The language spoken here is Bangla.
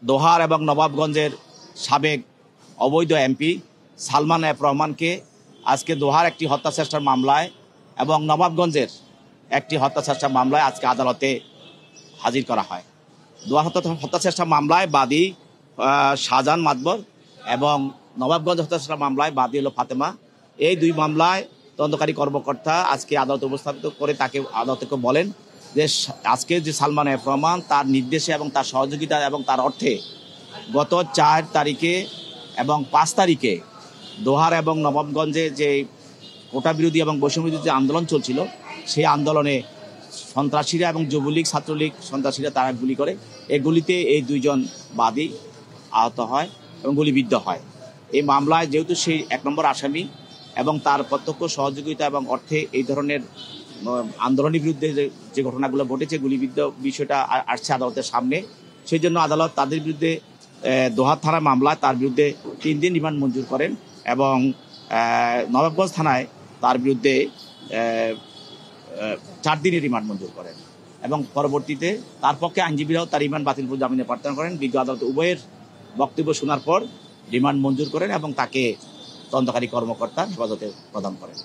দোহার এবং নবাবগঞ্জের সাবেক অবৈধ এমপি সালমান এফ রহমানকে আজকে দোহার একটি হত্যাচেষ্টার মামলায় এবং নবাবগঞ্জের একটি হত্যাচেষ্টার মামলায় আজকে আদালতে হাজির করা হয়। দোহার হত্যাচেষ্টা মামলায় বাদী শাহজাহান মাতবর এবং নবাবগঞ্জ হত্যাচেষ্টা মামলায় বাদী হলো ফাতেমা। এই দুই মামলায় তদন্তকারী কর্মকর্তা আজকে আদালতে উপস্থাপিত করে তাকে আদালতকে বলেন যে আজকে যে সালমান এফ রহমান তার নির্দেশে এবং তার সহযোগিতা এবং তার অর্থে গত 4 তারিখে এবং 5 তারিখে দোহার এবং নবাবগঞ্জে যে কোটা বিরোধী এবং বৈষম্য বিরোধী যে আন্দোলন চলছিল সেই আন্দোলনে সন্ত্রাসীরা এবং যুবলীগ ছাত্রলীগ সন্ত্রাসীরা তারা গুলি করে। এই গুলিতে এই দুইজন বাদী আহত হয় এবং গুলিবিদ্ধ হয়। এই মামলায় যেহেতু সেই 1 নম্বর আসামি এবং তার প্রত্যক্ষ সহযোগিতা এবং অর্থে এই ধরনের আন্দোলনের বিরুদ্ধে যে ঘটনাগুলো ঘটেছে গুলিবিদ্ধ বিষয়টা আসছে আদালতের সামনে, সেই জন্য আদালত তাদের বিরুদ্ধে দোহার থানা মামলায় তার বিরুদ্ধে 3 দিন রিমান্ড মঞ্জুর করেন এবং নবাবগঞ্জ থানায় তার বিরুদ্ধে 4 দিনের রিমান্ড মঞ্জুর করেন এবং পরবর্তীতে তার পক্ষে আইনজীবীরাও তার রিমান্ড বাতিল করে জামিনে প্রার্থনা করেন। বিজ্ঞ আদালত উভয়ের বক্তব্য শোনার পর রিমান্ড মঞ্জুর করেন এবং তাকে তদন্তকারী কর্মকর্তা হেফাজতে প্রদান করেন।